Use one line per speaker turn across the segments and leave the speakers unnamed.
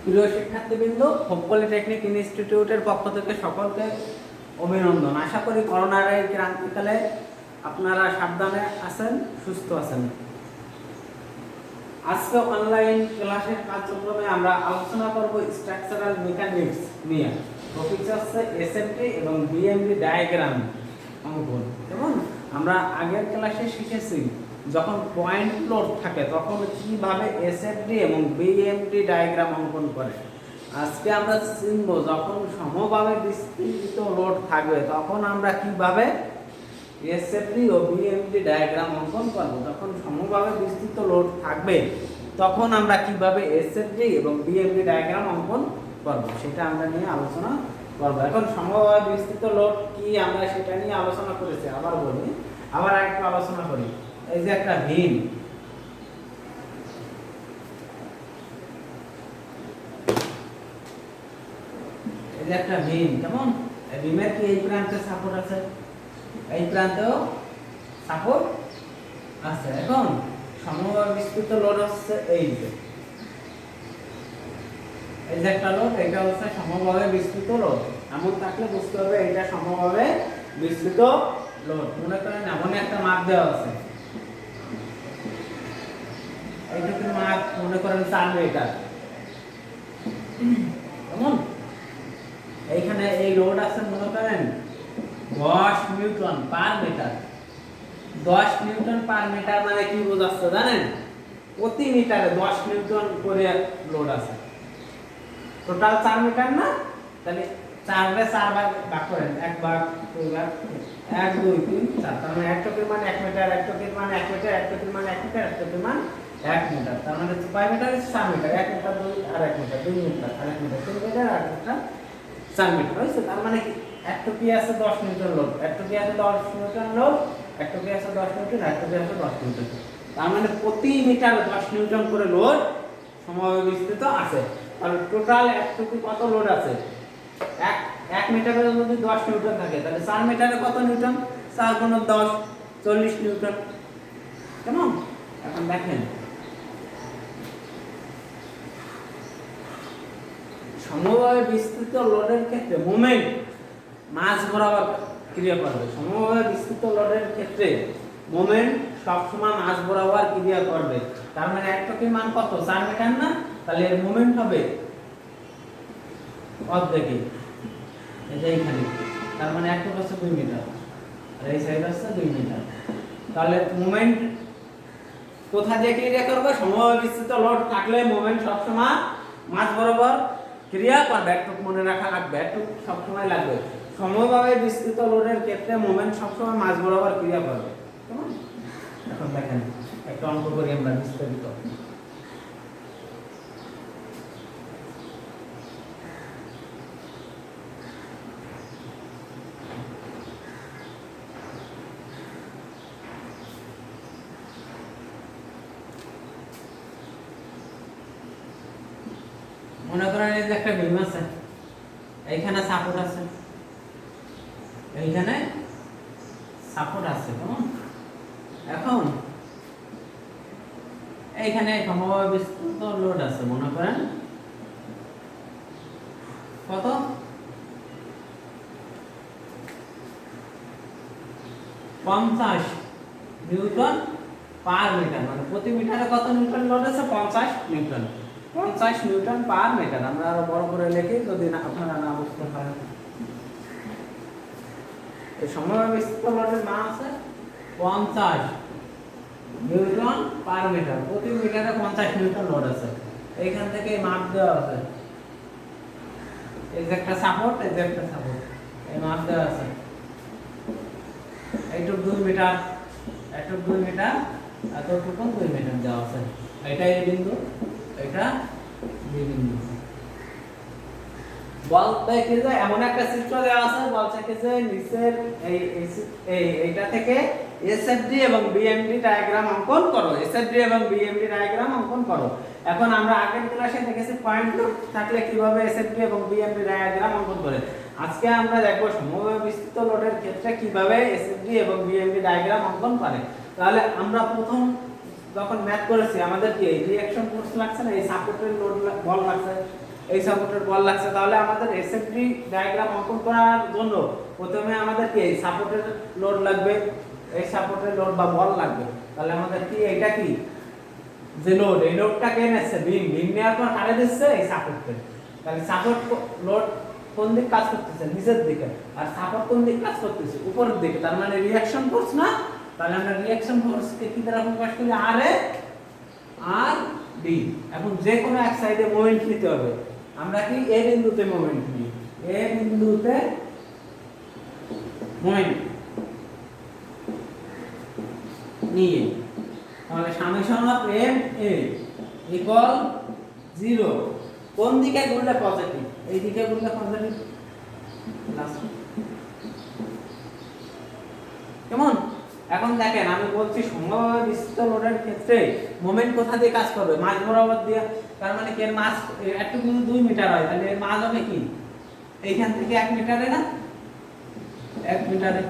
প্রিয় শিক্ষার্থীবৃন্দ, hope polytechnic ইনস্টিটিউটের পক্ষ থেকে সকলকে অভিনন্দন। আশা করি করোনার এই ক্রান্তিকালে আপনারা সাবধানে আছেন, সুস্থ আছেন। আজকে অনলাইন ক্লাসের কার্যক্রমে আমরা আলোচনা করব স্ট্রাকচারাল মেকানিক্স নিয়ে। টপিক হচ্ছে এসএমটি এবং বিএমডি ডায়াগ্রাম অঙ্কন। যেমন আমরা আগের ক্লাসে শিখেছি, যখন পয়েন্ট লোড থাকে তখন কিভাবে এসএফডি এবং বিএমডি ডায়াগ্রাম অঙ্কন করে। আজকে আমরা শিখব যখন সমভাবে বিস্তৃত লোড থাকবে তখন আমরা কিভাবে এসএফডি ও বিএমডি ডায়াগ্রাম অঙ্কন করব। যখন সমভাবে বিস্তৃত লোড থাকবে তখন আমরা কিভাবে এসএফডি এবং বিএমডি ডায়াগ্রাম অঙ্কন করব সেটা আমরা নিয়ে আলোচনা করব। এখন সমভাবে বিস্তৃত লোড কি আমরা সেটা নিয়ে আলোচনা করেছি, আবার বলি, আবার একটু আলোচনা করি। এই যে একটা ভীম, এই যে একটা ভীম, কেমন ভীমের কি এই প্রান্তে সাপোর্ট আছে, এই প্রান্তেও সাপোর্ট আছে। এখন সমভাবে বিস্তৃত লোড হচ্ছে এই যে একটা লোড, এটা হচ্ছে সমভাবে বিস্তৃত লোড। এমন থাকলে বুঝতে হবে এটা সমভাবে বিস্তৃত লোড। মনে করেন এমন একটা মাপ দেওয়া আছে, এইটুকুর মাপ মনে করেন 4 মিটার। কেমন এইখানে এই লোড আছে মনে করেন 10 newton per metre. 10 newton per metre মানে কি বোঝাচ্ছে জানেন? প্রতি মিটারে 10 নিউটন করে লোড আছে। টোটাল 4 মিটার না, তাহলে 4 রে 4 ভাগ করেন, 1 ভাগ 2 ভাগ 1 2 3 4, তার মানে 1 টকের মান 1 মিটার, 1 টকের মান 1 মিটার, 1 টকের মান 1 মিটার, 1 টকের মান 1 মিটার। তার মানে কয় মিটার? 4 মিটার। 1 মিটার 2 আর 1 মিটার, 2 মিটার আর 1 মিটার, 3 মিটার আর 1 মিটার, 4 মিটার হইছে। তার মানে কি এক টকি আছে 10 নিউটন লোড, এক টকি আছে 10 নিউটন লোড, এক টকি আছে 10 নিউটন, এক টকি আছে 10 নিউটন। তার মানে প্রতি মিটার 10 নিউটন করে লোড সমভাবে বিস্তৃত আছে। তাহলে টোটাল এক টকি কত লোড আছে? 1 মিটারে যদি 10 নিউটন থাকে তাহলে 4 মিটারে কত নিউটন? 4 গুণ 10 40 নিউটন। কেমন? এখন দেখেন সমভাবে বিস্তৃত লোডের ক্ষেত্রে মোমেন্ট মাঝ বরাবর ক্রিয়া করবে। সমভাবে বিস্তৃত লোডের ক্ষেত্রে মোমেন্ট সবসময় মাঝ বরাবর ক্রিয়া করবে। তার মানে এক টকির মান কত? 4 মিটার না, তাহলে এর মোমেন্ট হবে অর্ধেকে, এই যে এইখানে। তার মানে এক টক হচ্ছে 2 মিটার আর এই সাইড হচ্ছে 2 মিটার। তাহলে মোমেন্ট কোথা দিয়ে ক্রিয়া করবে? সমভাবে বিস্তৃত লোড থাকলে মোমেন্ট সবসময় মাঝ বরাবর ক্রিয়া করবে। একটু মনে রাখা লাগবে, একটু সবসময় লাগবে। সমভাবে বিস্তৃত লোডের ক্ষেত্রে মোমেন্ট সবসময় মাঝ বরাবর ক্রিয়া করবে। কেমন? এখন দেখেন একটা অঙ্ক করি আমরা বিস্তারিত। মনে করেন এই যে একটা বিম আছে, এইখানে সাপোর্ট আছে, এইখানে সাপোর্ট আছে। কেমন? এখন এইখানে সমভাবে বিস্তৃত লোড আছে মনে করেন কত? 50 নিউটন পার মিটার। মানে প্রতি মিটারে কত নিউটন লোড আছে? 50 নিউটন। 50 Newton per metre. আমরা আরো বড় করে লিখি যদি আপনারা না বুঝতে পারেন। এই সমভাবে বিস্তৃত লোডের মান আছে 50 নিউটন পার মিটার। প্রতি মিটারে 50 নিউটন লোড আছে। এইখান থেকে মাপ দেওয়া আছে, এই যে একটা সাপোর্ট, এই যে একটা সাপোর্ট, এই মাপ দেওয়া আছে। এইটুক 2 মিটার, এইটুক 2 মিটার, এতটুকু 2 মিটার দেওয়া আছে। এটা এই বিন্দু, এটা বি বিন্দু। বল থেকে যে এমন একটা চিত্র দেওয়া আছে, বল থেকে যে নিচের এইটা থেকে এসএফডি এবং বিএমডি ডায়াগ্রাম অঙ্কন করো। এসএফডি এবং বিএমডি ডায়াগ্রাম অঙ্কন করো। এখন আমরা আগের ক্লাসে দেখেছি পয়েন্ট লোড থাকলে কিভাবে এসএফডি এবং বিএমডি ডায়াগ্রাম অঙ্কন করে। আজকে আমরা দেখব সমভাবে বিস্তৃত লোডের ক্ষেত্রে কিভাবে এসএফডি এবং বিএমডি ডায়াগ্রাম অঙ্কন করে। তাহলে আমরা প্রথম যখন ম্যাথ করেছি আমাদের কি এই রিঅ্যাকশন ফোর্স লাগছে না, এই সাপোর্টের লোড বল লাগছে। এই সাপোর্টের বল লাগছে, তাহলে আমাদের এসএফডি ডায়াগ্রাম অঙ্কন করার জন্য প্রথমে আমাদের কি এই সাপোর্টের লোড লাগবে, এই সাপোর্টের লোড বা বল লাগবে। তাহলে আমাদের কি এটা কি যে লোড, এই লোডটা কে নিচ্ছে, বিম, বিম নেওয়ার পর কারে দিচ্ছে এই সাপোর্টকে। তাহলে সাপোর্ট লোড কোন দিক কাজ করতেছে, নিচের দিকে, আর সাপোর্ট কোন দিক কাজ করতেছে, উপরের দিকে, তার মানে রিঅ্যাকশন ফোর্স না। তাহলে আমরা রিঅ্যাকশন ফোর্সকে কি দ্বারা প্রকাশ করি, আর এ আর ডি। এখন যে কোনো এক সাইডে মোমেন্ট নিতে হবে, আমরা কি এ বিন্দুতে মোমেন্ট নিই, এ বিন্দুতে মোমেন্ট নিয়ে, তাহলে summation of M A equal 0, কোন দিকে ঘুরলে পজিটিভ, এই দিকে ঘুরলে পজিটিভ প্লাস। কেমন? এখন দেখেন আমি বলছি সমভাবে বিস্তৃত লোডের ক্ষেত্রে মোমেন্ট কোথা দিয়ে কাজ করবে, মাঝ বরাবর দিয়ে। তার মানে কি এর মাঝ একটু কিন্তু 2 মিটার হয়, তাহলে এর মাঝ হবে কি এইখান থেকে 1 মিটারে না, 1 মিটারে।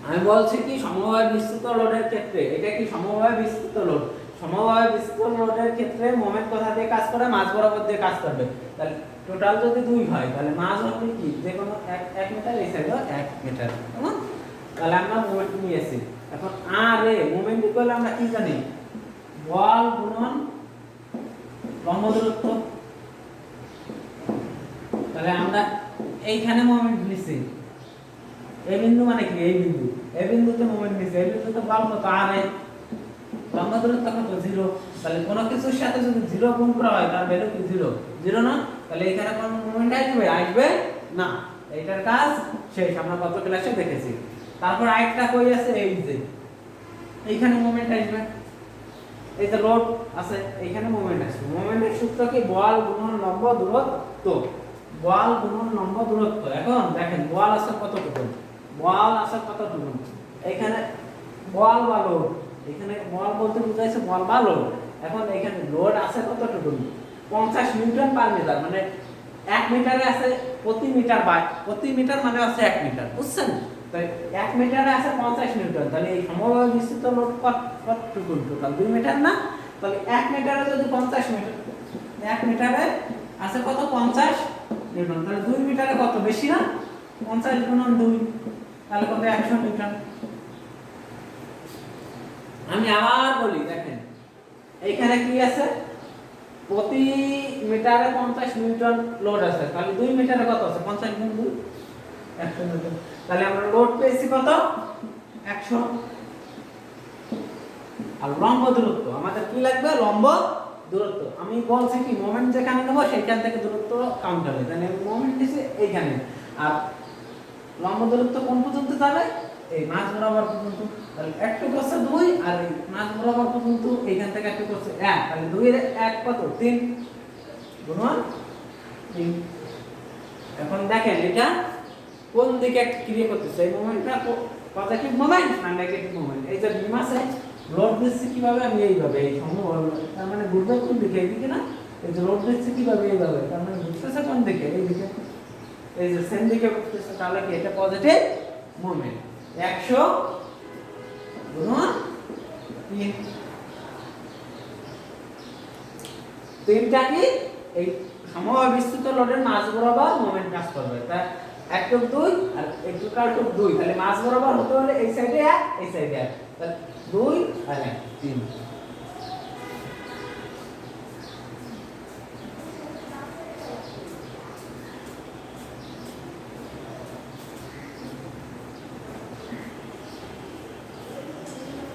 আমি বলছি কি সমভাবে বিস্তৃত লোডের ক্ষেত্রে, এটা কি সমভাবে বিস্তৃত লোড, সমভাবে বিস্তৃত লোডের ক্ষেত্রে মোমেন্ট কোথা দিয়ে কাজ করে, মাঝ বরাবর দিয়ে কাজ করবে। তাহলে টোটাল যদি 2 হয় তাহলে মাঝ হবে কি যে কোনো 1 মিটার, এই সাইডে 1 মিটার। কেমন? তাহলে আমরা মোমেন্ট নিয়েছি। এখন আর এ মোমেন্ট ইকুয়াল আমরা কি জানি, বল গুণন লম্ব দূরত্ব। তাহলে আমরা এইখানে মোমেন্ট নিছি, এই বিন্দু মানে কি এই বিন্দু, এই বিন্দুতে মোমেন্ট নিছি, এই বিন্দুতে বল কত, আর এ লম্ব দূরত্ব কত 0। তাহলে কোন কিছুর সাথে যদি 0 গুণ করা হয় তার ভ্যালু কি 0, 0 না। তাহলে এখানে কোন মোমেন্ট আসবে না, এইটার কাজ শেষ, আমরা কত ক্লাসে দেখেছি। তারপর আরেকটা কই আছে, এই যে এইখানে মোমেন্ট আসবে, এই যে লোড আছে এইখানে মোমেন্ট আসবে। মোমেন্টের সূত্র কি, বল গুণন লম্ব দূরত্ব, বল গুণন লম্ব দূরত্ব। এখন দেখেন বল আছে কতটুকু, বল আছে কতটুকু, এখানে বল বা লোড, এখানে বল বলতে বুঝাইছে বল বা লোড। এখন এখানে লোড আছে কতটুকু, 50 নিউটন পার মিটার, মানে 1 মিটারে আছে প্রতি মিটার বাই, প্রতি মিটার মানে আছে 1 মিটার, বুঝছেন? তাই 1 মিটারে আছে 50 নিউটন, তাহলে এই সমভাবে বিস্তৃত লোড কতটুকু, টোটাল 2 মিটার না। তাহলে 1 মিটারে যদি 50 মিটার, 1 মিটারে আছে কত 50 নিউটন, তাহলে 2 মিটারে কত বেশি না, 50 গুণন 2, তাহলে কত 100 নিউটন। আমি আবার বলি দেখেন এইখানে কি আছে, প্রতি মিটারে 50 নিউটন লোড আছে, তাহলে 2 মিটারে কত আছে, 50 গুণ 2, 100 নিউটন। তাহলে আমরা লোড পেয়েছি কত, 100। আর লম্ব দূরত্ব আমাদের কি লাগবে, লম্ব দূরত্ব। আমি বলছি কি মোমেন্ট যেখানে নেব সেইখান থেকে দূরত্ব কাউন্ট হবে, তাহলে মোমেন্ট দিছে এইখানে, আর লম্ব দূরত্ব কোন পর্যন্ত যাবে, এই মাঝ বরাবর পর্যন্ত। তাহলে একটু করছে 2 আর এই মাঝ বরাবর পর্যন্ত এইখান থেকে একটু করছে 1, তাহলে 2 এর 1 কত, 3 গুণন 3। এখন দেখেন এটা কোন দিকে ক্রিয়া করতেছে, এই মোমেন্টটা পজিটিভ মোমেন্ট না নেগেটিভ মোমেন্ট। এই যে বিম আছে লোড দিচ্ছে কিভাবে, আমি এইভাবে, এই তার মানে ঘুরবে কোন দিকে, এইদিকে না। এই যে লোড দিচ্ছে কিভাবে, এইভাবে, তার মানে ঘুরতেছে কোন দিকে, এইদিকে, এই যে সেম দিকে ঘুরতেছে। তাহলে কি এটা পজিটিভ মোমেন্ট, 100 গুণন 3। তিনটা কি এই সমভাবে বিস্তৃত লোডের মাঝ বরাবর মোমেন্ট কাজ করবে। তা 1 2 আর এই টোটাল 2, তাহলে মাঝ বরাবর হতে হলে এই সাইডে 1 এই সাইডে 1, তাহলে 2 আর 1 3।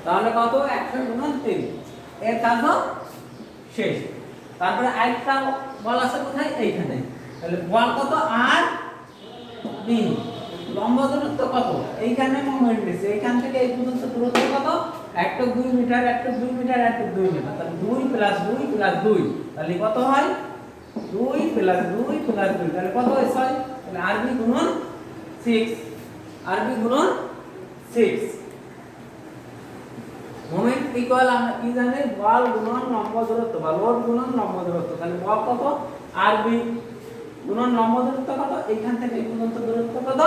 তাহলে কত, 100 গুণন 3, এর কাজও শেষ। তারপরে আরেকটা বল আছে কোথায়, এইখানে। তাহলে বল কত, আর বি, লম্ব দূরত্ব কত, এইখানে মোমেন্ট দিছে, এইখান থেকে এই পর্যন্ত দূরত্ব কত, 1 মিটার, 1 মিটার, 2 মিটার। তাহলে 2 + 2 + 2, তাহলে কত হয়, 2 + 2 + 2, তাহলে কত হয় 6। তাহলে আরবি গুণন 6, আরবি গুণন 6। মোমেন্ট ইকুয়াল আমরা কি জানি, বল গুণন লম্ব দূরত্ব বা লোড গুণন লম্ব দূরত্ব। তাহলে বল কত, আরবি গুণন লম্ব দূরত্ব কত, এইখান থেকে এই পর্যন্ত দূরত্ব কত,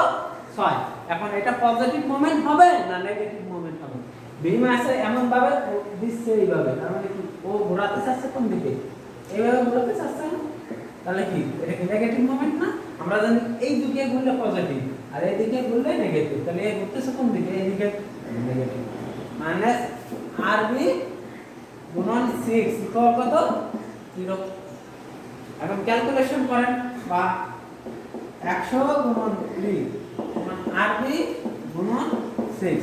6। এখন এটা পজিটিভ মোমেন্ট হবে না নেগেটিভ মোমেন্ট হবে, বিম আছে এমন ভাবে দিচ্ছে এইভাবে, তার মানে কি ও ঘোরাতে চাচ্ছে কোন দিকে, এইভাবে ঘোরাতে চাচ্ছে না। তাহলে কি এটা কি নেগেটিভ মোমেন্ট না? আমরা জানি এই দিকে ঘুরলে পজিটিভ আর এই দিকে ঘুরলে নেগেটিভ, তাহলে এই ঘুরতেছে কোন দিকে? এই দিকে নেগেটিভ। মাইনাস আরবি গুণন 6 ইকুয়াল কত? 0। এখন ক্যালকুলেশন করেন, বা 100 গুণন 3 সমান আরবি গুণন 6।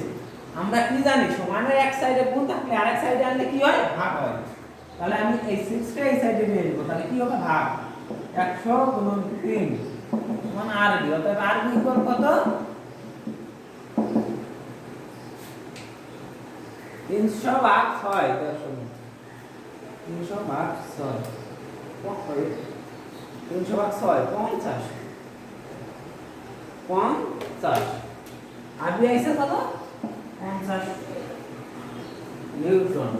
আমরা কি জানি সমানের এক সাইডে গুণ থাকলে আরেক সাইডে আনলে কি হয়? ভাগ হয়। তাহলে আমি এই 6 টা এই সাইডে নিয়ে যাব, তাহলে কি হবে? ভাগ 100 গুণন 3 সমান আরবি, অর্থাৎ আরবি ইকুয়াল কত? 300 ভাগ 6। 300 ভাগ 6 300 ভাগ 6 50 50। আরবি আইছে কত? 50 নিউটন।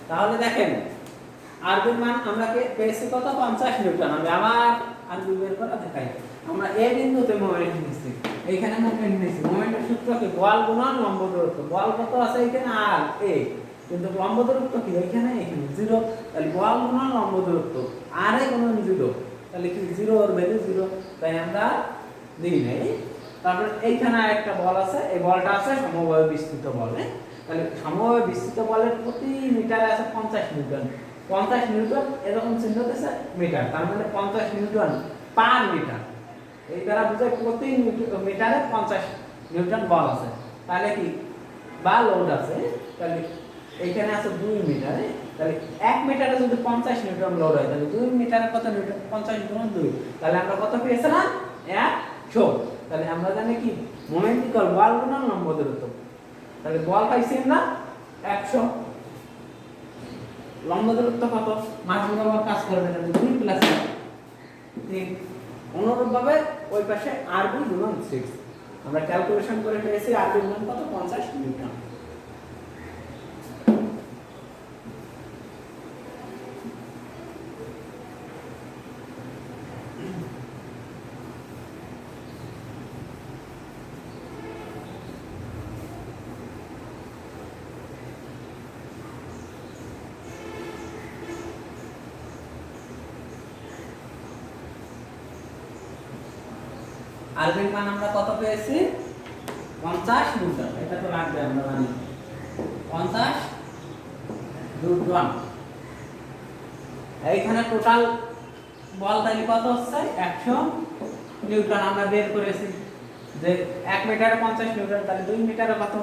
তাহলে দেখেন আরবির মান আমরা পেয়েছি কত? 50 নিউটন। আমি আবার আরবি বের করে দেখাই। আমরা এ বিন্দুতে মোমেন্ট নিচ্ছি, এইখানে মোমেন্ট নিচ্ছি। মোমেন্টের সূত্র কি? বল গুণন লম্ব দূরত্ব। বল কত আছে এখানে? আর এ, কিন্তু লম্ব দূরত্ব কি? এখানে 0। তাহলে বল গুণন লম্ব দূরত্ব আর এ গুণন 0, তাহলে কি 0 এর ভ্যালু 0, তাই আমরা দিই নাই। তারপর এইখানে একটা বল আছে, এই বলটা আছে সমবায় বিস্তৃত বল। তাহলে সমবায় বিস্তৃত বলের প্রতি মিটারে আছে 50 নিউটন। 50 নিউটন এরকম চিহ্ন দিতেছে মিটার, তার মানে 50 নিউটন পার মিটার। এই দ্বারা বোঝায় প্রতি মিটারে 50 নিউটন বল আছে। তাহলে কি বা লোড আছে, তাহলে এইখানে আছে 2 মিটারে, তাহলে 1 মিটারে যদি 50 নিউটন লোড হয় তাহলে 2 মিটারে কত নিউটন? 50 গুণ 2, তাহলে আমরা কত পেয়েছিলাম? 100। তাহলে আমরা জানি কি মোমেন্ট ইকুয়াল বল গুণন লম্ব দূরত্ব। তাহলে বল পাইছি না 100, লম্ব দূরত্ব কত? মাঝ বরাবর কাজ করবে, তাহলে 2 প্লাস 3। অনুরূপভাবে ওই পাশে আরবি গুণন 6 আমরা ক্যালকুলেশন করে পেয়েছি আরবি গুণন কত? 50 নিউটন। আরবির মান আমরা কত পেয়েছি? 50 নিউটন। এটা তো লাগবে, আমরা জানি 50 নিউটন। এইখানে টোটাল বল তাহলে কত হচ্ছে? 100 নিউটন আমরা বের করেছি যে 1 মিটারে 50 নিউটন, তাহলে 2 মিটারে কত?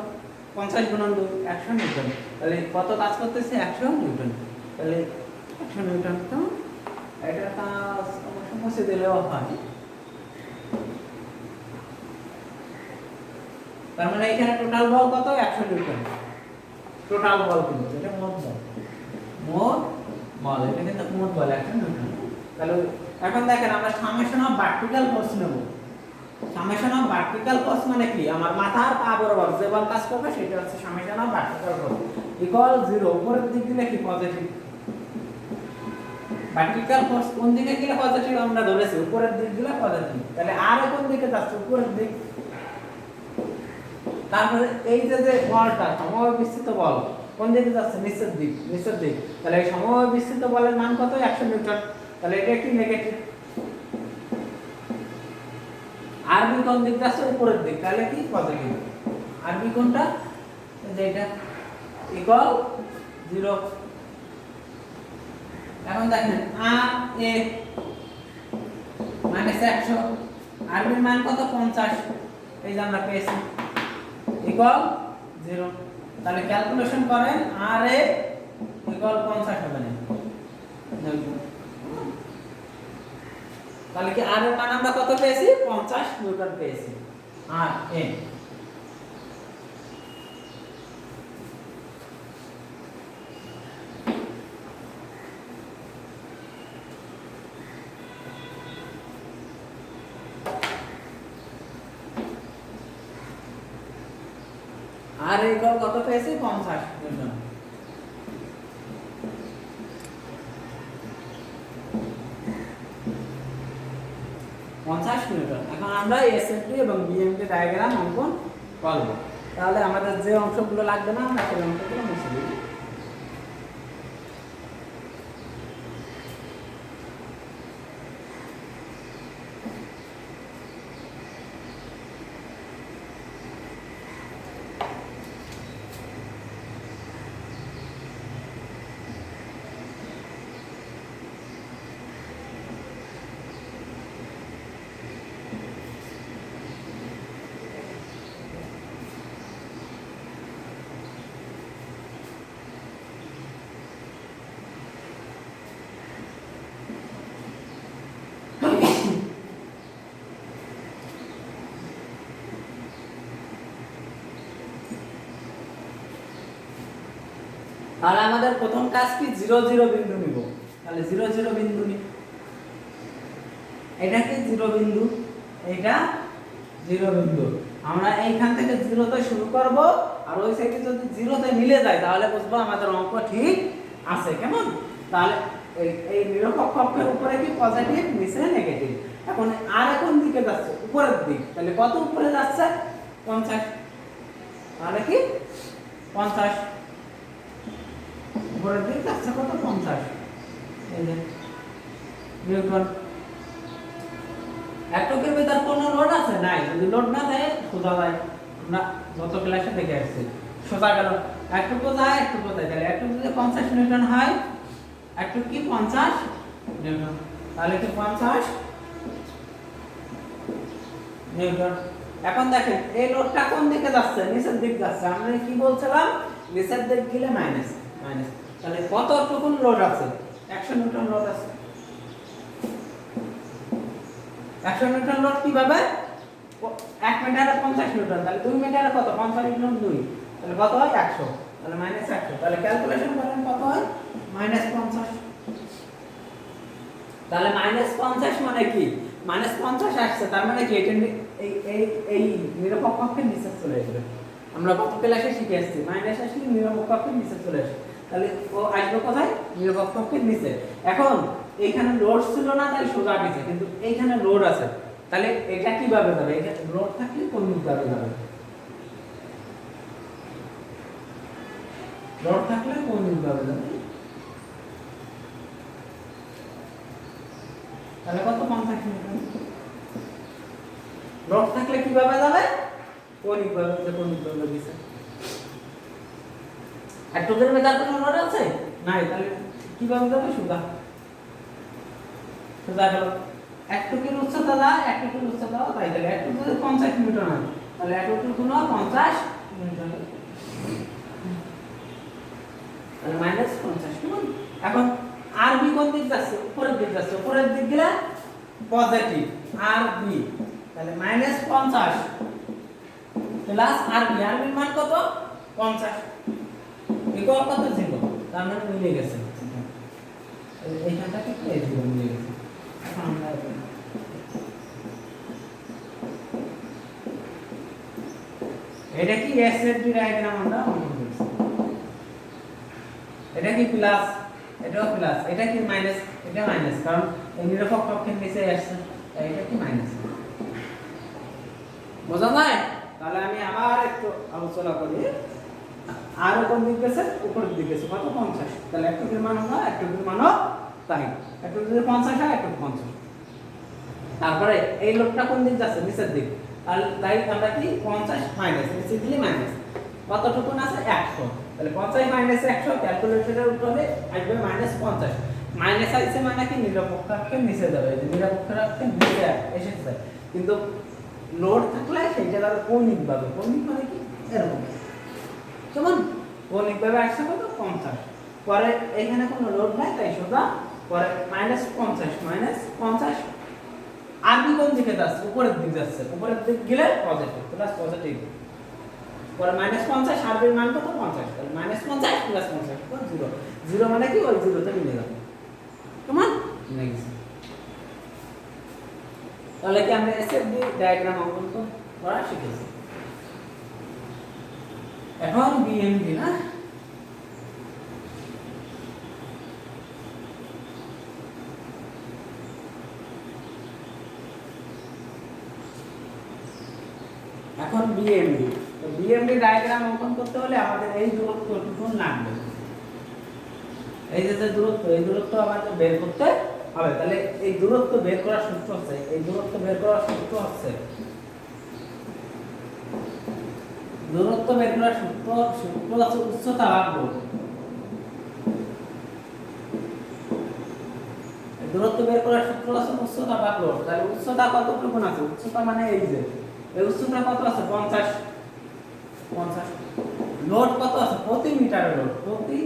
50 গুণন 2 100 নিউটন। তাহলে কত কাজ করতেছে? 100 নিউটন। তাহলে 100 নিউটন তো এটা কাজ সমস্যা দিলেও হয়। তার মানে এখানে টোটাল বল কত? 100 নিউটন। টোটাল বল কিন্তু এটা মোট বল, মোট বল এটা কিন্তু মোট বল 100 নিউটন। তাহলে এখন দেখেন আমরা সামেশন অফ ভার্টিক্যাল ফোর্স নেব। সামেশন অফ ভার্টিক্যাল ফোর্স মানে কি? আমার মাথার পা বরাবর যে বল কাজ করবে সেটা হচ্ছে summation of vertical force equal 0। উপরের দিক দিলে কি? পজিটিভ। ভার্টিক্যাল ফোর্স কোন দিকে গেলে পজিটিভ? আমরা ধরেছি উপরের দিক দিলে পজিটিভ। তাহলে আর কোন দিকে যাচ্ছে? উপরের দিক। তারপরে এই যে বলটা সমবায় বিস্তৃত বল কোন দিকে যাচ্ছে? নিচের দিক, নিচের দিক। তাহলে এই সমবায় বিস্তৃত বলের মান কত? 100 নিউটন। তাহলে এটা কি নেগেটিভ। আরবি কোন দিক যাচ্ছে? উপরের দিক, তাহলে কি পজিটিভ। আরবি কোনটা? যেটা ইকুয়াল 0। এখন দেখেন আর এ মানে 100, আরবির মান কত? 50। এই যে আমরা পেয়েছি ইকুয়াল 0। তাহলে ক্যালকুলেশন করেন আর এ ইকুয়াল 50 হবে না। তাহলে কি আর এর মান আমরা কত পেয়েছি? 50 নিউটন পেয়েছি। আর এ আর ইকুয়াল কত পেয়েছি? 50 নিউটন। এখন আমরা এসএমটি এবং বিএমটি ডায়াগ্রাম অঙ্কন করব। তাহলে আমাদের যে অংশগুলো লাগবে না আমরা সেই অংশগুলো মুছে দিই। তাহলে আমাদের প্রথম কাজ কি 0 0 বিন্দু নিব। তাহলে 0 0 বিন্দু নি, এটা কি 0 বিন্দু, এটা 0 বিন্দু। আমরা এইখান থেকে 0 তে শুরু করব, আর ওই সাইডে যদি 0 তে মিলে যায় তাহলে বুঝবো আমাদের অঙ্ক ঠিক আছে। কেমন? তাহলে এই নিরপেক্ষ অক্ষের উপরে কি পজিটিভ, নিচে নেগেটিভ। এখন আর কোন দিকে যাচ্ছে? উপরের দিক। তাহলে কত উপরে যাচ্ছে? 50। তাহলে কি 50 উপরের দিক যাচ্ছে কত? 50। এই যে নিউটন। একটকের ভিতর কোনো লোড আছে? নাই। যদি লোড না থাকে সোজা যায়, আমরা গত ক্লাসে দেখে আসছি। সোজা গেল, একটুকু যায় একটুকু যায়। তাহলে একটু যদি 50 নিউটন হয়, একটু কি 50 নিউটন। তাহলে কি 50 নিউটন। এখন দেখেন এই লোডটা কোন দিকে যাচ্ছে? নিচের দিক যাচ্ছে। আমরা কি বলছিলাম? নিচের দিক গেলে মাইনাস মাইনাস। তাহলে কতটুকু লোড আছে? 100 নিউটন লোড আছে। 100 নিউটন লোড কিভাবে? 1 মিটারে 50 নিউটন। তাহলে 2 মিটারে কত? 50 নিউটন 2। তাহলে কত হয়? 100। তাহলে মাইনাস 100। তাহলে ক্যালকুলেশন করেন কত হয়? মাইনাস 50। তাহলে মাইনাস 50 মানে কি? মাইনাস 50 আসছে, তার মানে কি এটা এই এই এই নিরপেক্ষ অক্ষের নিচে চলে আসবে। আমরা কত ক্লাসে শিখে আসছি মাইনাস আসলে নিরপেক্ষ অক্ষের নিচে চলে আসে। তাহলে ও আসবে কোথায়? নিরপেক্ষ অক্ষের নিচে। এখন এইখানে লোড ছিল না তাই সোজা গেছে, কিন্তু এইখানে লোড আছে। তাহলে এটা কিভাবে যাবে? এটা লোড থাকলে কোন দিকে যাবে? লোড থাকলে কোন দিকে যাবে? তাহলে কত? 50 নিউটন। লোড থাকলে কিভাবে যাবে? কৌণিক ভাবে। কৌণিক ভাবে দিছে। একটু দূরে মেজার কোনো লোড আছে? নাই। তাহলে কিভাবে যাবে? সোজা সোজা গেল। একটুকুর উচ্চতা দা, একটুকুর উচ্চতা তাই। তাহলে একটু যদি 50 নিউটন হয়, তাহলে একটুকু না 50 নিউটন। তাহলে মাইনাস 50। কেমন? এখন আর বি কোন দিক যাচ্ছে? উপরের দিক যাচ্ছে। উপরের দিক গেলে পজিটিভ আর বি। তাহলে মাইনাস 50 প্লাস আর বি। আর বি মান কত? 50 ইকুয়াল কত? 0। তার মানে মিলে গেছে। এইখানটা কি এই 0 মিলে গেছে। এখন আমরা এটা কি এসএফডি ডায়াগ্রাম আমরা অঙ্কন করছি। এটা কি প্লাস, এটাও প্লাস, এটা কি মাইনাস, এটা মাইনাস, কারণ এই নিরপেক্ষ অক্ষের নিচে আসছে। এটা কি মাইনাস। বোঝা যায়? তাহলে আমি আবার একটু আলোচনা করি। আর কোন দিক গেছে? উপরের দিক গেছে। কত? 50। তাহলে একটুকুর মান হলো, একটুকুর মানও তাই। একটু যদি 50 হয়, একটু 50। তারপরে এই লোডটা কোন দিক যাচ্ছে? নিচের দিক। আর তাই আমরা কি 50 মাইনাস নিচে দিলে মাইনাস কতটুকু আছে? 100। তাহলে 50 মাইনাস 100 ক্যালকুলেটরের উত্তরে আসবে মাইনাস 50। মাইনাস আইছে মানে কি নিরপেক্ষ অক্ষের নিচে যাবে। এই নিরপেক্ষ অক্ষের নিচে এসেছে, কিন্তু লোড থাকলে সেইটা তার কৌণিক ভাবে। কৌণিক মানে কি? এরকম। কেমন? কৌণিক ভাবে আসছে কত? 50। পরে এখানে কোনো লোড নাই তাই সোজা। পরে মাইনাস 50 মাইনাস 50। আর বি কোন দিকে যাচ্ছে? উপরের দিক যাচ্ছে। উপরের দিক গেলে পজিটিভ প্লাস পজিটিভ। পরে মাইনাস 50 আর বির মান কত? 50। তাহলে মাইনাস 50 প্লাস 50 কত? 0। 0 মানে কি? ওই 0 তে মিলে যাবে। কেমন? নেক্সট। তাহলে কি আমরা এসএফডি ডায়াগ্রাম অঙ্কন করা শিখেছি। এখন বিএমডি না, এখন বিএমডি। তো বিএমডি ডায়াগ্রাম অঙ্কন করতে হলে আমাদের এই দূরত্বটুকু লাগবে। এই যে দূরত্ব, এই দূরত্ব আমাদের বের করতে হবে। তাহলে এই দূরত্ব বের করার সূত্র হচ্ছে, এই দূরত্ব বের করার সূত্র হচ্ছে, দূরত্ব বের করার সূত্র হচ্ছে উচ্চতা ভাগ লোড। দূরত্ব বের করার সূত্র হচ্ছে উচ্চতা ভাগ লোড। তাহলে উচ্চতা কতটুকু আছে? উচ্চতা মানে এই যে এই উচ্চতা কত আছে? 50। 50। লোড কত আছে? প্রতি মিটারে লোড, প্রতি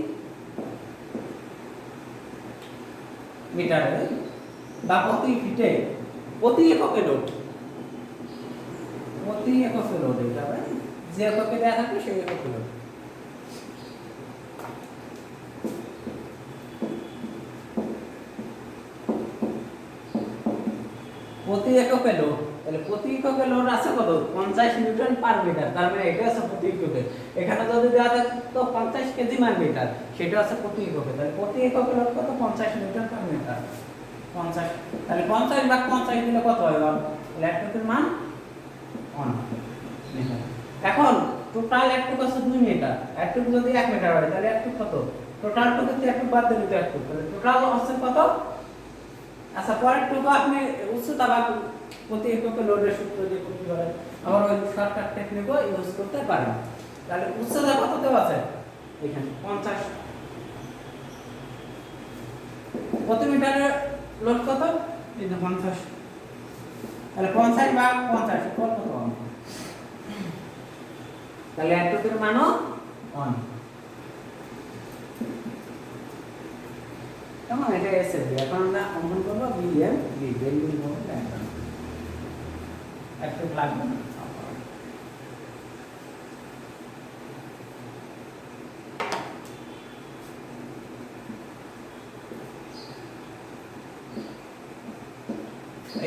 মিটারে বা প্রতি ফিটে, প্রতি এককে লোড, প্রতি এককে লোড। এটা যে এককে দেওয়া থাকবে সেই এককে লোড। প্রতি এককে লোড, তাহলে প্রতি এককে লোড আছে কত 50 নিউটন পার মিটার, তার মানে এটা আছে প্রতি এককে। এখানে যদি দেওয়া থাকতো 50 কেজি মান মিটার, সেটা আছে প্রতি এককে, তাহলে প্রতি এককে লোড কত 50 নিউটন পার মিটার। 50, তাহলে 50 ভাগ 50 দিলে কত হয়? তাহলে এককের মান 1 মিটার। এখন টোটাল একটুক আছে 2 মিটার, একটুক যদি 1 মিটার হয় তাহলে একটুক কত? টোটাল টুকুতে একটু বাদ দিলে তো একটুক, তাহলে টোটাল আছে কত? আচ্ছা, পরের টুকু আপনি উচ্চতা বা প্রতি এককে লোডের সূত্র দিয়ে করতে পারেন, আবার ওই শর্টকাট টেকনিকও ইউজ করতে পারেন। তাহলে উচ্চতা কত দেওয়া আছে এখানে? 50। প্রতি মিটারের লোড কত? এই যে 50। তাহলে 50 ভাগ 50 কত হবে? তাহলে এককের মানও 1। কেমন? এটা এসএবি। এখন আমরা অঙ্কন করব বিএমবি, বেন্ডিং মোমেন্ট ডায়াগ্রাম। একটু লাগবে না।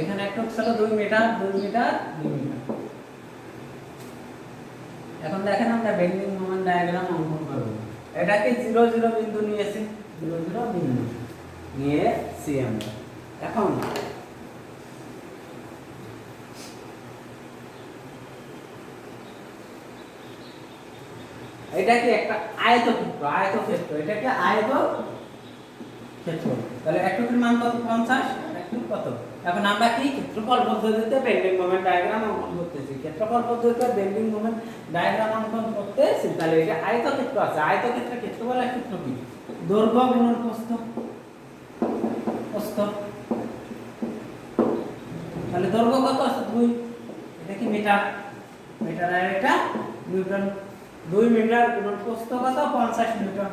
এখানে একটু ছিল 2 মিটার 2 মিটার 2 মিটার। এখন দেখেন আমরা বেন্ডিং মোমেন্ট ডায়াগ্রাম অঙ্কন করব। এটাকে 0 0 বিন্দু নিয়েছি, 0 0 বিন্দু নিয়েছি আমরা। এখন এটা কি একটা আয়তক্ষেত্র, আয়তক্ষেত্র, এটা কি আয়তক্ষেত্র। তাহলে এককের মান কত? 50, একটু কত? এখন আমরা কি ক্ষেত্রফল পদ্ধতিতে বেন্ডিং মোমেন্ট ডায়াগ্রাম অঙ্কন করতেছি। ক্ষেত্রফল পদ্ধতিতে বেন্ডিং মোমেন্ট ডায়াগ্রাম অঙ্কন করতেছি। তাহলে এটা আয়তক্ষেত্র আছে, আয়তক্ষেত্রের ক্ষেত্রফলের সূত্র কি? দৈর্ঘ্য গুণন প্রস্থ, প্রস্থ। তাহলে দৈর্ঘ্য কত আছে? 2, এটা কি মিটার, মিটার, আর এটা নিউটন। 2 মিটার গুণন প্রস্থ কত? 50 নিউটন।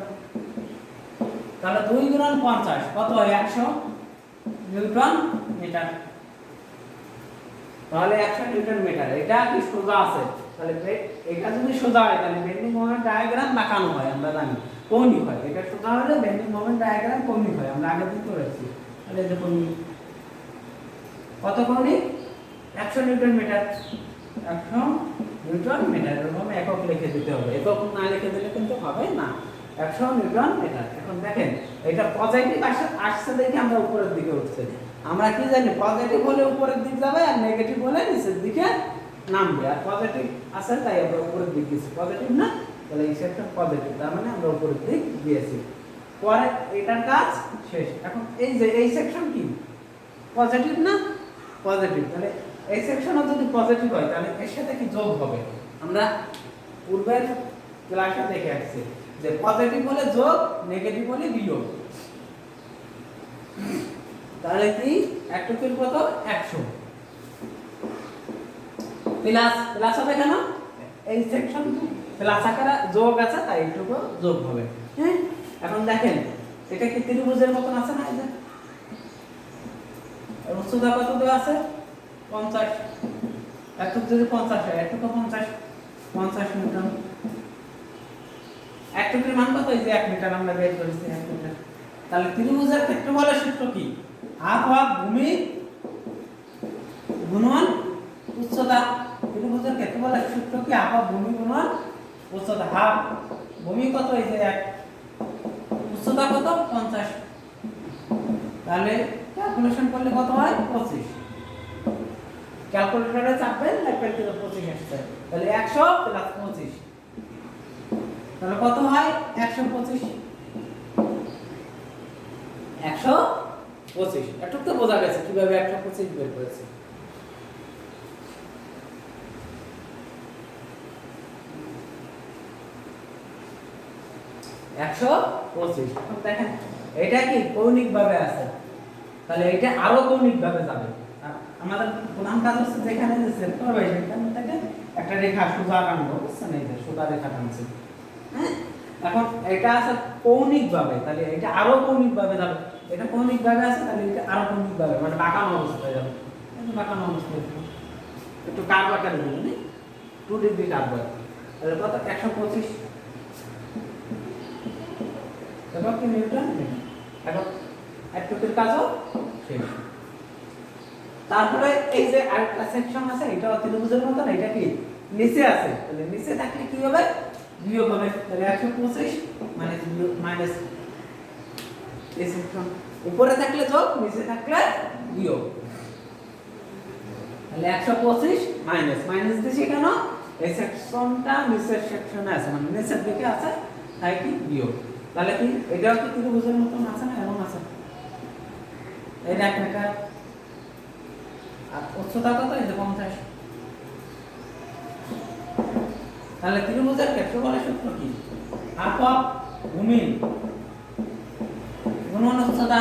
তাহলে 2 গুণন 50 কত হয়? 100 নিউটন মিটার। তাহলে 100 নিউটন মিটার। এটা কি সোজা আছে? তাহলে এটা যদি সোজা হয় তাহলে বেন্ডিং মোমেন্ট ডায়াগ্রাম বাঁকানো হয়, আমরা জানি কৌণিক হয়। এটা সোজা হলে বেন্ডিং মোমেন্ট ডায়াগ্রাম কৌণিক হয়, আমরা আগে দিন করেছি। তাহলে এই যে কৌণিক, কত কৌণিক? 100 নিউটন মিটার, 100 নিউটন মিটার। এরকম একক লিখে দিতে হবে, একক না লিখে দিলে কিন্তু হবে না। 100 নিউটন মিটার। এখন দেখেন এটা পজিটিভ আসছে দেখে আমরা উপরের দিকে উঠছে। আমরা কি জানি পজিটিভ হলে উপরের দিকে যাবে, আর নেগেটিভ হলে নিচের দিকে নামবে। আর পজিটিভ আছে তাই আমরা উপরের দিকে গেছি, পজিটিভ না তাহলে এই সেকশন পজিটিভ, তার মানে আমরা উপরের দিক গিয়েছি। পরে এটার কাজ শেষ। এখন এই যে এই সেকশন কি পজিটিভ না? পজিটিভ। তাহলে এই সেকশনও যদি পজিটিভ হয় তাহলে এর সাথে কি যোগ হবে? আমরা পূর্বের ক্লাসে দেখে আসছি যে পজিটিভ হলে যোগ, নেগেটিভ হলে বিয়োগ। তাহলে কি এককের কত? 100 প্লাস, প্লাস হবে কেন? এই সেকশন প্লাস আকারে যোগ আছে তাই এইটুকু যোগ হবে। হ্যাঁ, এখন দেখেন এটা কি ত্রিভুজের মতন আছে না? এই যে উচ্চতা কত দেওয়া আছে? 50। একটুক যদি 50 হয়, একটুকু 50, 50 নিউটন। একটুকের মান কত? এই যে 1 মিটার আমরা বের করেছি, 1 মিটার। তাহলে ত্রিভুজের ক্ষেত্রফলের সূত্র কি? হাফ হাফ ভূমি গুণন উচ্চতা। ত্রিভুজের ক্ষেত্রফলের সূত্র কি? হাফ হাফ ভূমি গুণন উচ্চতা। হাফ ভূমি কত? এই যে 1, উচ্চতা কত? 50। তাহলে ক্যালকুলেশন করলে কত হয়? 25। ক্যালকুলেটরে চাপবেন, লিখবেন কিন্তু 25 আসছে। তাহলে 100 প্লাস 25 তাহলে কত হয়? 125। 125 একটু তো বোঝা গেছে কিভাবে 125 বের করেছে। এখন দেখেন এটা কি কৌণিক ভাবে আছে, তাহলে এটা আরো কৌণিক ভাবে যাবে। আমাদের প্রধান কাজ হচ্ছে যেখানে যে সেট করবে সেখান থেকে একটা রেখা সোজা টানবো, বুঝছেন? এই যে সোজা রেখা টানছে। হ্যাঁ, এখন এটা আছে কৌণিক ভাবে, তাহলে এটা আরো কৌণিক ভাবে যাবে। এটা কৌণিক ভাবে আছে তাহলে এটা আরো কৌণিক ভাবে, মানে বাঁকানো অবস্থায় যাবে। একটু বাঁকানো অবস্থায় একটু কার্ভ আকারে দিবেন, 2 ডিগ্রি কার্ভ। তাহলে কত? 125। এবার কি নিউটন? এখন একটুকের কাজও শেষ। তারপরে এই যে আরেকটা সেকশন আছে, এটা ত্রিভুজের মতন, এটা কি নিচে আছে, তাহলে নিচে থাকলে কি হবে, বিয়োগ হবে। তাহলে 125 মাইনাস এই সেকশন উপরে থাকলে যোগ, নিচে থাকলে বিয়োগ। তাহলে 125 মাইনাস মাইনাস দিছি কেন, এই সেকশনটা নিচের সেকশনে আছে, মানে নিচের দিকে আছে, তাই কি বিয়োগ। তাহলে কি এটাও কি ত্রিভুজের মতন আছে না, এমন আছে, এটা 1 মিটার আর উচ্চতা কত, এই যে 50। তাহলে ত্রিভুজের ক্ষেত্রফলের সূত্র কি, হাফ অফ ভূমি গুণন উচ্চতা।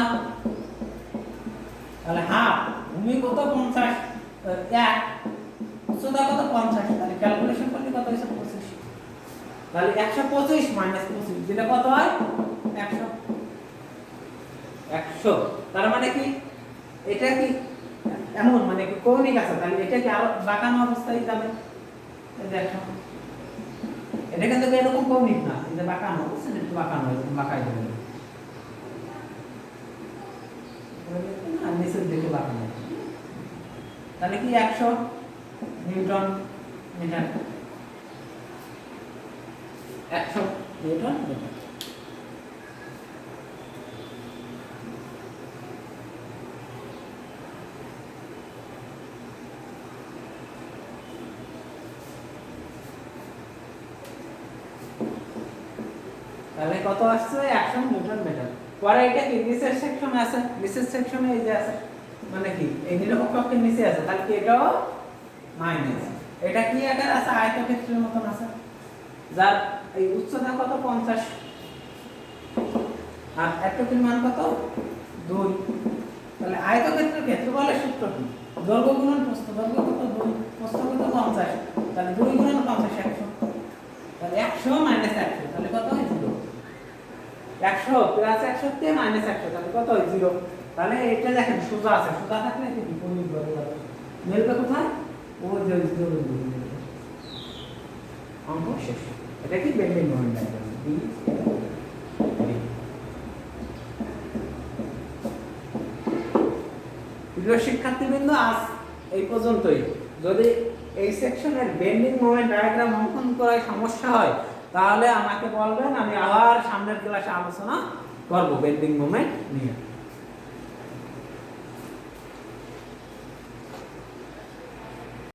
তাহলে হাফ ভূমি কত 50, 1 উচ্চতা কত 50, তাহলে ক্যালকুলেশন করলে কত হইছে 25। তাহলে 125 মাইনাস 25 দিলে কত হয় 100। 100 তার মানে কি এটা কি এমন, মানে কি কৌণিক আছে, তাহলে এটা কি আরো বাঁকানো অবস্থায় যাবে, এই দেখো এটা কিন্তু এরকম কৌণিক না, এই যে বাঁকানো, বুঝছেন, একটু বাঁকানো, এরকম বাঁকাই দেবেন না, নিচের দিকে বাঁকানো। তাহলে কি 100 নিউটন মিটার, 100 নিউটন মিটার। তাহলে কত আসছে 100 নিউটন মিটার। পরে এটা কি নিচের সেকশনে আছে, নিচের সেকশনে এই যে আছে, মানে কি এই নিরপেক্ষ অক্ষের নিচে আছে, তাহলে কি এটাও মাইনাস। এটা কি আকার আছে, আয়তক্ষেত্রের মতন আছে, যার এই উচ্চতা কত 50 আর এতটুকুর মান কত 2। তাহলে আয়তক্ষেত্রের ক্ষেত্রফলের সূত্র কি, দৈর্ঘ্য গুণন প্রস্থ, দৈর্ঘ্য কত 2, প্রস্থ কত 50, তাহলে 2 গুণন 50 100। তাহলে 100 মাইনাস 100 তাহলে কত হয় 0। 100 প্লাস 100 তে মাইনাস 100 তাহলে কত হয় 0। তাহলে এটা দেখেন সোজা আছে, সোজা থাকলে এটা বিপরীত বলে যাবে, মিলবে কোথায়, ও যে 0 অঙ্ক শেষ। এটা কি বেন্ডিং মোমেন্ট ডায়াগ্রাম বি। প্রিয় শিক্ষার্থীবৃন্দ, আজ এই পর্যন্তই। যদি এই সেকশনের বেন্ডিং মোমেন্ট ডায়াগ্রাম অঙ্কন করায় সমস্যা হয় তাহলে আমাকে বলবেন, আমি আবার সামনের ক্লাসে আলোচনা করব বেন্ডিং মোমেন্ট নিয়ে।